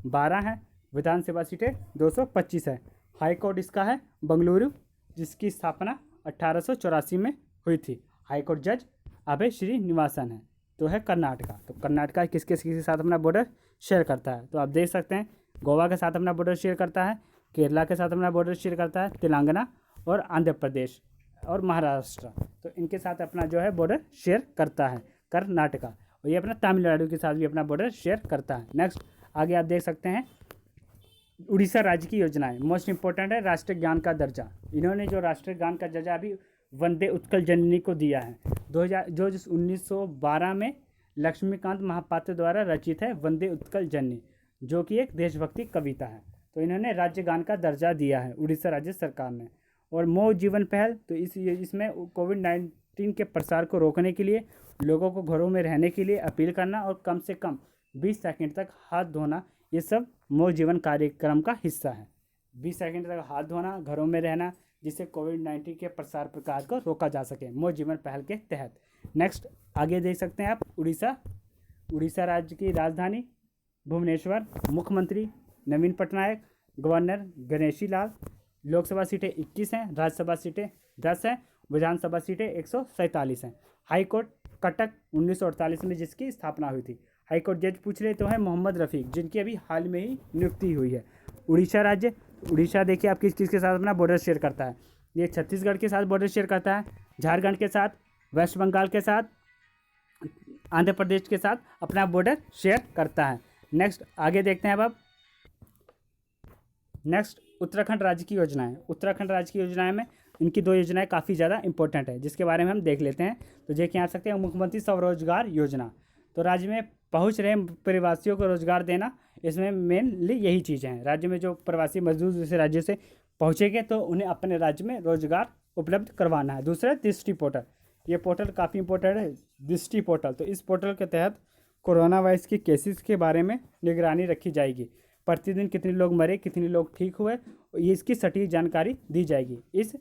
12 हैं, विधानसभा सीटें 225 है। हाई कोर्ट इसका है बेंगलुरु, जिसकी स्थापना 1884 में हुई थी। हाई कोर्ट जज अभय श्रीनिवासन है। तो है कर्नाटका। तो कर्नाटका किसके साथ अपना बॉर्डर शेयर करता है, तो आप देख सकते हैं गोवा के साथ अपना बॉर्डर शेयर करता है, केरला के साथ अपना बॉर्डर शेयर करता है, तेलंगाना और आंध्र प्रदेश और महाराष्ट्र, तो इनके साथ अपना जो है बॉर्डर शेयर करता है कर्नाटका। और ये अपना तमिलनाडु के साथ भी अपना बॉर्डर शेयर करता है। नेक्स्ट आगे आप देख सकते हैं उड़ीसा राज्य की योजनाएं। मोस्ट इंपॉर्टेंट है राष्ट्रीय ज्ञान का दर्जा। इन्होंने जो राष्ट्रीय ज्ञान का दर्जा अभी वंदे उत्कल जननी को दिया है। 1912 में लक्ष्मीकांत महापात्र द्वारा रचित है वंदे उत्कल जननी, जो कि एक देशभक्ति कविता है। तो इन्होंने राज्य गान का दर्जा दिया है उड़ीसा राज्य सरकार ने। और मो जीवन पहल, तो इसमें कोविड-19 के प्रसार को रोकने के लिए लोगों को घरों में रहने के लिए अपील करना और कम से कम 20 सेकंड तक हाथ धोना, ये सब मो जीवन कार्यक्रम का हिस्सा है। 20 सेकंड तक हाथ धोना, घरों में रहना, जिससे कोविड-19 के प्रसार प्रकार को रोका जा सके मो जीवन पहल के तहत। नेक्स्ट आगे देख सकते हैं आप उड़ीसा राज्य की राजधानी भुवनेश्वर, मुख्यमंत्री नवीन पटनायक, गवर्नर गणेशी लाल। लोकसभा सीटें 21 हैं, राज्यसभा सीटें 10 हैं, विधानसभा सीटें 147 हैं। हाई कोर्ट कटक 1948 में जिसकी स्थापना हुई थी। हाई कोर्ट जज पूछ रहे तो है मोहम्मद रफ़ीक, जिनकी अभी हाल में ही नियुक्ति हुई है। उड़ीसा राज्य, उड़ीसा देखिए आप किसके साथ अपना बॉर्डर शेयर करता है। ये छत्तीसगढ़ के साथ बॉर्डर शेयर करता है, झारखंड के साथ, वेस्ट बंगाल के साथ, आंध्र प्रदेश के साथ अपना बॉर्डर शेयर करता है। नेक्स्ट आगे देखते हैं अब आप नेक्स्ट उत्तराखंड राज्य की योजनाएं। उत्तराखंड राज्य की योजनाएं में इनकी 2 योजनाएं काफ़ी ज़्यादा इंपॉर्टेंट है, जिसके बारे में हम देख लेते हैं। तो देखिए आ सकते हैं मुख्यमंत्री स्वरोजगार योजना। तो राज्य में पहुंच रहे प्रवासियों को रोजगार देना, इसमें मेनली यही चीज़ें हैं। राज्य में जो प्रवासी मजदूर दूसरे राज्य से पहुँचेंगे तो उन्हें अपने राज्य में रोजगार उपलब्ध करवाना है। दूसरा दृष्टि पोर्टल, ये पोर्टल काफ़ी इंपॉर्टेंट है, दृष्टि पोर्टल। तो इस पोर्टल के तहत कोरोना वायरस के केसेस के बारे में निगरानी रखी जाएगी। प्रतिदिन कितने लोग मरे, कितने लोग ठीक हुए, ये इसकी सटीक जानकारी दी जाएगी इस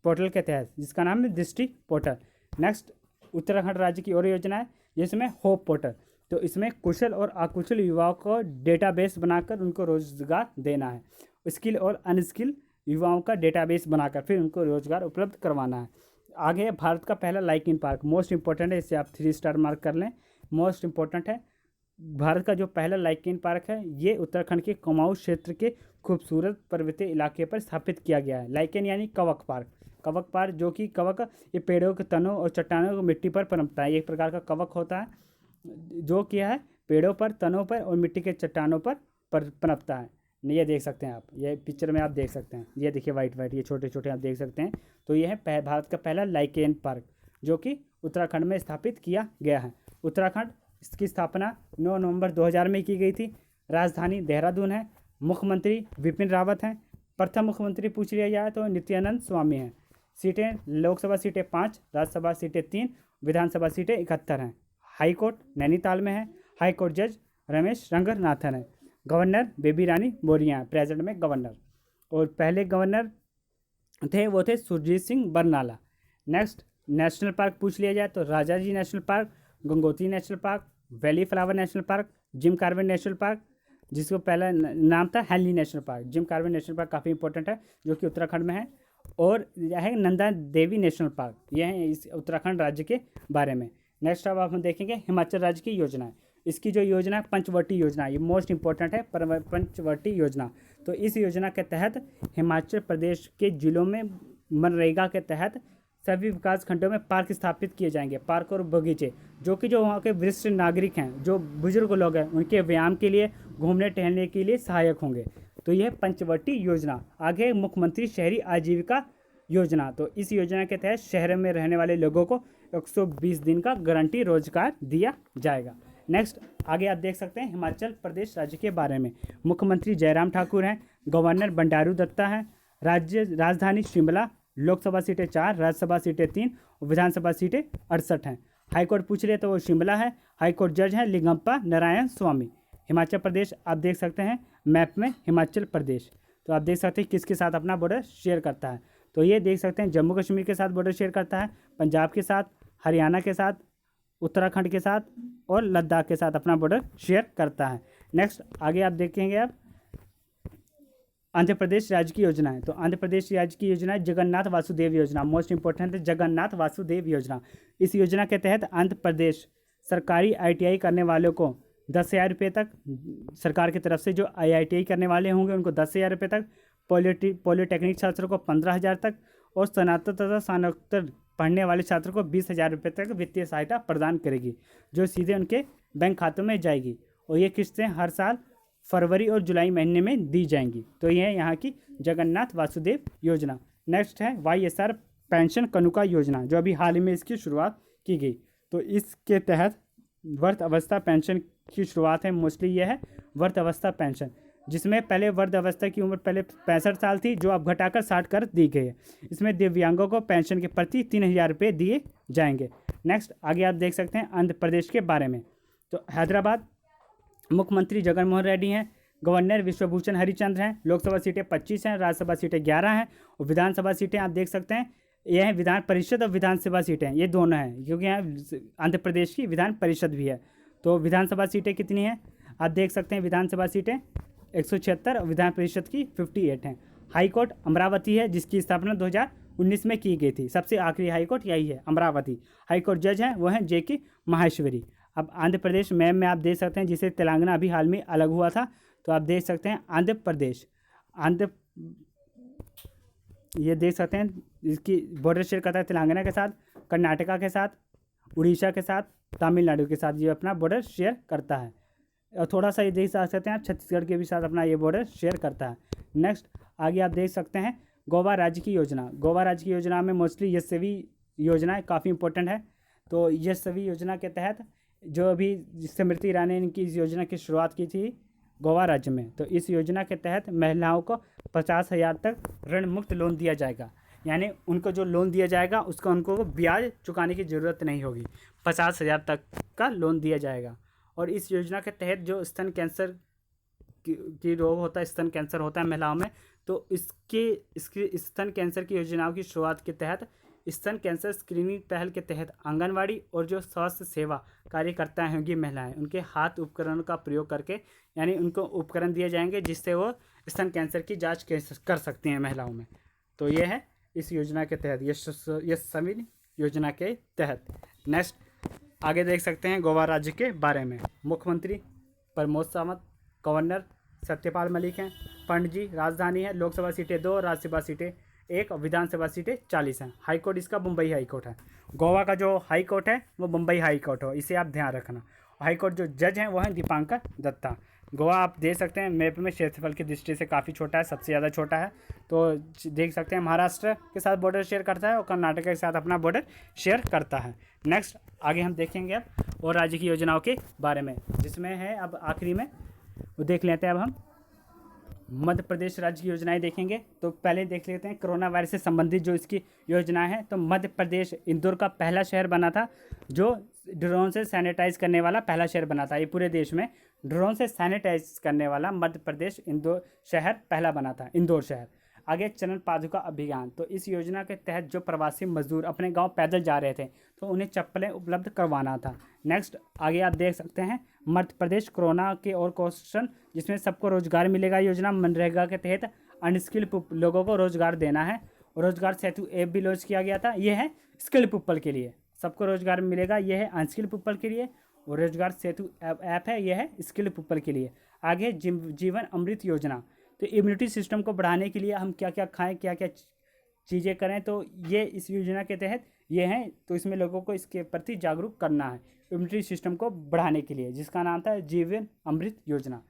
पोर्टल के तहत, जिसका नाम है दृष्टि पोर्टल। नेक्स्ट उत्तराखंड राज्य की और योजना है जिसमें होप पोर्टल। तो इसमें कुशल और अकुशल युवाओं को डेटाबेस बनाकर उनको रोजगार देना है। स्किल और अनस्किल युवाओं का डेटाबेस बनाकर फिर उनको रोजगार उपलब्ध करवाना है। आगे है भारत का पहला लाइकिन पार्क। मोस्ट इंपॉर्टेंट है, इसे आप 3 स्टार मार्क कर लें, मोस्ट इंपॉर्टेंट है। भारत का जो पहला लाइकिन पार्क है ये उत्तराखंड के कुमाऊं क्षेत्र के खूबसूरत पर्वतीय इलाके पर स्थापित किया गया है। लाइकेन यानी कवक पार्क। कवक पार्क जो कि कवक ये पेड़ों के तनों और चट्टानों को मिट्टी पर पनपता है। एक प्रकार का कवक होता है जो क्या है पेड़ों पर, तनों पर और मिट्टी के चट्टानों पर पनपता है। ये देख सकते हैं आप, ये पिक्चर में आप देख सकते हैं, ये देखिए वाइट वाइट ये छोटे छोटे आप देख सकते हैं। तो ये है भारत का पहला लाइकेन पार्क जो कि उत्तराखंड में स्थापित किया गया है। उत्तराखंड इसकी स्थापना 9 नवंबर 2000 में की गई थी। राजधानी देहरादून है। मुख्यमंत्री विपिन रावत हैं। प्रथम मुख्यमंत्री पूछ लिया जाए तो नित्यानंद स्वामी हैं। सीटें लोकसभा सीटें 5, राज्यसभा सीटें 3, विधानसभा सीटें 71 हैं। हाई कोर्ट नैनीताल में है। हाई कोर्ट जज रमेश रंगनाथन है। गवर्नर बेबी रानी मौर्य हैं प्रेजेंट में गवर्नर। और पहले गवर्नर थे वो थे Surjeet Singh Barnala. Next national park पूछ लिया जाए तो Rajaji national park, Gangotri national park, valley flower national park, Jim Corbett national park, जिसको पहला नाम था Henley national park. Jim Corbett national park काफ़ी इंपॉर्टेंट है जो कि उत्तराखंड में है। और यह है नंदा देवी नेशनल पार्क, यह है इस उत्तराखंड राज्य के बारे में। नेक्स्ट अब आप हम देखेंगे हिमाचल राज्य की योजना। इसकी जो योजना है पंचवटी योजना, ये मोस्ट इंपॉर्टेंट है पंचवटी योजना। तो इस योजना के तहत हिमाचल प्रदेश के जिलों में मनरेगा के तहत सभी विकास खंडों में पार्क स्थापित किए जाएंगे। पार्क और बगीचे जो वहाँ के वरिष्ठ नागरिक हैं, जो बुजुर्ग लोग हैं, उनके व्यायाम के लिए, घूमने टहलने के लिए सहायक होंगे। तो यह पंचवटी योजना। आगे मुख्यमंत्री शहरी आजीविका योजना। तो इस योजना के तहत शहर में रहने वाले लोगों को 120 दिन का गारंटी रोजगार दिया जाएगा। नेक्स्ट आगे आप देख सकते हैं हिमाचल प्रदेश राज्य के बारे में। मुख्यमंत्री जयराम ठाकुर हैं, गवर्नर बंडारू दत्ता हैं, राज्य राजधानी शिमला, लोकसभा सीटें 4, राज्यसभा सीटें 3 और विधानसभा सीटें 68 हैं। हाईकोर्ट पूछ ले तो वो शिमला है। हाईकोर्ट जज हैं लिंगप्पा नारायण स्वामी। हिमाचल प्रदेश आप देख सकते हैं मैप में, हिमाचल प्रदेश तो आप देख सकते हैं किसके साथ अपना बॉर्डर शेयर करता है। तो ये देख सकते हैं जम्मू कश्मीर के साथ बॉर्डर शेयर करता है, पंजाब के साथ, हरियाणा के साथ, उत्तराखंड के साथ और लद्दाख के साथ अपना बॉर्डर शेयर करता है। नेक्स्ट आगे आप देखेंगे आप आंध्र प्रदेश राज्य की योजना है। तो आंध्र प्रदेश राज्य की योजना है जगन्नाथ वासुदेव योजना, मोस्ट इंपॉर्टेंट है जगन्नाथ वासुदेव योजना। इस योजना के तहत आंध्र प्रदेश सरकारी ITI करने वालों को 10,000 रुपये तक, सरकार की तरफ से जो IITI करने वाले होंगे उनको 10,000 रुपये तक, पॉलिटेक्निक छात्रों को 15,000 तक और स्नातक तथा स्नातकोत्तर पढ़ने वाले छात्रों को 20,000 रुपये तक वित्तीय सहायता प्रदान करेगी, जो सीधे उनके बैंक खातों में जाएगी। और ये किस्तें हर साल फरवरी और जुलाई महीने में दी जाएंगी। तो ये है यहाँ की जगन्नाथ वासुदेव योजना। नेक्स्ट है YSR पेंशन कनुका योजना, जो अभी हाल ही में इसकी शुरुआत की गई। तो इसके तहत वर्ध अवस्था पेंशन की शुरुआत है। मोस्टली ये है वर्ध अवस्था पेंशन, जिसमें पहले वर्ध अवस्था की उम्र पहले 65 साल थी, जो अब घटाकर 60 कर दी गई है। इसमें दिव्यांगों को पेंशन के प्रति 3,000 रुपये दिए जाएंगे। नेक्स्ट आगे आप देख सकते हैं आंध्र प्रदेश के बारे में। तो हैदराबाद मुख्यमंत्री जगनमोहन रेड्डी हैं, गवर्नर विश्वभूषण हरिचंद्र हैं, लोकसभा सीटें 25 हैं, राज्यसभा सीटें 11 हैं और विधानसभा सीटें आप देख सकते हैं ये हैं विधान परिषद और विधानसभा सीटें, ये दोनों हैं, क्योंकि यहाँ आंध्र प्रदेश की विधान परिषद भी है। तो विधानसभा सीटें कितनी हैं आप देख सकते हैं, विधानसभा सीटें 176 और विधान परिषद की 58 हैं। हाईकोर्ट अमरावती है, जिसकी स्थापना 2019 में की गई थी। सबसे आखिरी हाईकोर्ट यही है, अमरावती। हाईकोर्ट जज हैं वो हैं JK माहेश्वरी। अब आंध्र प्रदेश मैप में आप देख सकते हैं, जिसे तेलंगाना अभी हाल में अलग हुआ था, तो आप देख सकते हैं आंध्र प्रदेश, ये देख सकते हैं इसकी बॉर्डर शेयर करता है तेलंगाना के साथ, कर्नाटका के साथ, उड़ीसा के साथ, तमिलनाडु के साथ ये अपना बॉर्डर शेयर करता है। और थोड़ा सा ये देख सकते हैं आप छत्तीसगढ़ के भी साथ अपना ये बॉर्डर शेयर करता है। नेक्स्ट आगे आप देख सकते हैं गोवा राज्य की योजना। गोवा राज्य की योजना में मोस्टली यशस्वी योजना काफ़ी इंपॉर्टेंट है। तो यशस्वी योजना के तहत जो अभी स्मृति ईरानी ने इनकी इस योजना की शुरुआत की थी गोवा राज्य में, तो इस योजना के तहत महिलाओं को 50,000 तक ऋण मुक्त लोन दिया जाएगा। यानी उनको जो लोन दिया जाएगा उसका उनको ब्याज चुकाने की ज़रूरत नहीं होगी, 50,000 तक का लोन दिया जाएगा। और इस योजना के तहत जो स्तन कैंसर की रोग होता है, स्तन कैंसर होता है महिलाओं में, तो इसकी स्तन कैंसर की योजनाओं की शुरुआत के तहत स्तन कैंसर स्क्रीनिंग पहल के तहत आंगनवाड़ी और जो स्वास्थ्य सेवा कार्यकर्ताएं होंगी महिलाएं, उनके हाथ उपकरणों का प्रयोग करके, यानी उनको उपकरण दिए जाएंगे जिससे वो स्तन कैंसर की जांच कर सकती हैं महिलाओं में। तो ये है इस योजना के तहत, यशस्वी योजना के तहत। नेक्स्ट आगे देख सकते हैं गोवा राज्य के बारे में। मुख्यमंत्री प्रमोद सावंत, गवर्नर सत्यपाल मलिक हैं, पंडित जी राजधानी है, लोकसभा सीटें 2, राज्यसभा सीटें 1 और विधानसभा सीटें 40 हैं। हाईकोर्ट इसका मुंबई हाईकोर्ट है। गोवा का जो हाईकोर्ट है वो मुंबई हाईकोर्ट हो, इसे आप ध्यान रखना। हाईकोर्ट जो जज हैं वो हैं दीपांकर दत्ता। गोवा आप देख सकते हैं मैप में क्षेत्रफल की दृष्टि से काफ़ी छोटा है, सबसे ज़्यादा छोटा है। तो देख सकते हैं महाराष्ट्र के साथ बॉर्डर शेयर करता है और कर्नाटक के साथ अपना बॉर्डर शेयर करता है। नेक्स्ट आगे हम देखेंगे अब और राज्य की योजनाओं के बारे में, जिसमें है अब आखिरी में वो देख लेते हैं। अब हम मध्य प्रदेश राज्य की योजनाएं देखेंगे। तो पहले देख लेते हैं कोरोना वायरस से संबंधित जो इसकी योजनाएं हैं। तो मध्य प्रदेश इंदौर का पहला शहर बना था जो ड्रोन से सैनिटाइज करने वाला पहला शहर बना था। ये पूरे देश में ड्रोन से सैनिटाइज करने वाला मध्य प्रदेश इंदौर शहर पहला बना था, इंदौर शहर। आगे चरण पादुका अभियान, तो इस योजना के तहत जो प्रवासी मजदूर अपने गांव पैदल जा रहे थे तो उन्हें चप्पलें उपलब्ध करवाना था। नेक्स्ट आगे आप देख सकते हैं मध्य प्रदेश कोरोना के और क्वेश्चन, जिसमें सबको रोजगार मिलेगा योजना। मनरेगा के तहत अनस्किल्ड लोगों को रोजगार देना है। रोजगार सेतु ऐप भी लॉन्च किया गया था, ये है स्किल्ड पीपल के लिए, सबको रोजगार मिलेगा, ये है अनस्किल्ड पीपल के लिए। और रोजगार सेतु ऐप है, यह है स्किल्ड पीपल के लिए। आगे जीवन अमृत योजना, तो इम्यूनिटी सिस्टम को बढ़ाने के लिए हम क्या क्या खाएं, क्या क्या चीज़ें करें, तो ये इस योजना के तहत ये हैं। तो इसमें लोगों को इसके प्रति जागरूक करना है इम्यूनिटी सिस्टम को बढ़ाने के लिए, जिसका नाम था जीवन अमृत योजना।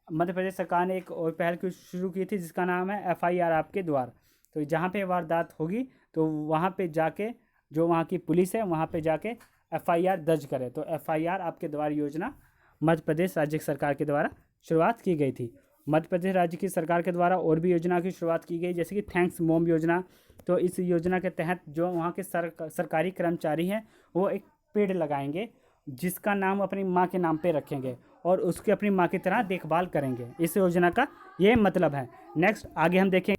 मध्य प्रदेश सरकार ने एक और पहल शुरू की थी जिसका नाम है FIR आपके द्वार। तो जहाँ पे वारदात होगी तो वहाँ पे जाके जो वहाँ की पुलिस है वहाँ पे जाके FIR दर्ज करें। तो FIR आपके द्वारा योजना मध्य प्रदेश राज्य सरकार के द्वारा शुरुआत की गई थी। मध्य प्रदेश राज्य की सरकार के द्वारा और भी योजना की शुरुआत की गई, जैसे कि थैंक्स मोम योजना। तो इस योजना के तहत जो वहाँ के सरकारी कर्मचारी हैं वो एक पेड़ लगाएंगे जिसका नाम अपनी माँ के नाम पे रखेंगे और उसकी अपनी माँ की तरह देखभाल करेंगे। इस योजना का ये मतलब है। नेक्स्ट आगे हम देखें,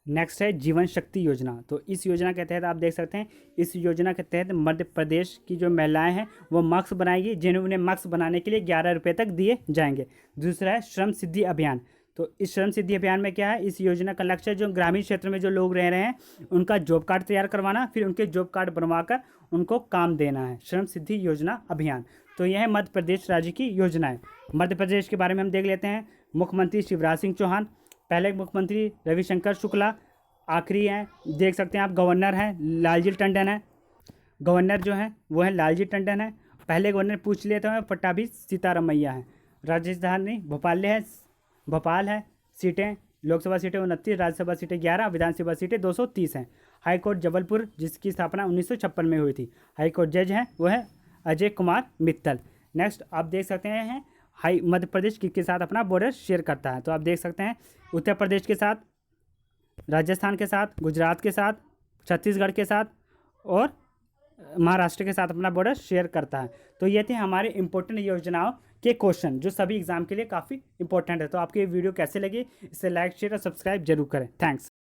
नेक्स्ट है जीवन शक्ति योजना। तो इस योजना के तहत आप देख सकते हैं, इस योजना के तहत मध्य प्रदेश की जो महिलाएं हैं वो मास्क बनाएगी, जिन्हें उन्हें मास्क बनाने के लिए 11 रुपये तक दिए जाएंगे। दूसरा है श्रम सिद्धि अभियान। तो इस श्रम सिद्धि अभियान में क्या है, इस योजना का लक्ष्य है जो ग्रामीण क्षेत्र में जो लोग रह रहे हैं उनका जॉब कार्ड तैयार करवाना, फिर उनके जॉब कार्ड बनवाकर उनको काम देना है। श्रम सिद्धि योजना अभियान। तो यह है मध्य प्रदेश राज्य की योजनाएं। मध्य प्रदेश के बारे में हम देख लेते हैं। मुख्यमंत्री शिवराज सिंह चौहान, पहले मुख्यमंत्री रविशंकर शुक्ला, आखिरी हैं देख सकते हैं आप गवर्नर हैं लालजी टंडन है। गवर्नर जो है वो है लालजी टंडन है। पहले गवर्नर पूछ लिए थे पट्टाभी सीतारामैया है। राजधानी भोपाल है। सीटें लोकसभा सीटें 29, राज्यसभा सीटें 11, विधानसभा सीटें 230 हैं। हाईकोर्ट जबलपुर जिसकी स्थापना 1956 में हुई थी। हाईकोर्ट जज हैं वो है अजय कुमार मित्तल। नेक्स्ट आप देख सकते हैं मध्य प्रदेश किसके साथ अपना बॉर्डर शेयर करता है। तो आप देख सकते हैं उत्तर प्रदेश के साथ, राजस्थान के साथ, गुजरात के साथ, छत्तीसगढ़ के साथ और महाराष्ट्र के साथ अपना बॉर्डर शेयर करता है। तो ये थे हमारे इंपॉर्टेंट योजनाओं के क्वेश्चन जो सभी एग्जाम के लिए काफ़ी इंपॉर्टेंट है। तो आपकी ये वीडियो कैसे लगी, इसे लाइक शेयर और सब्सक्राइब जरूर करें। थैंक्स।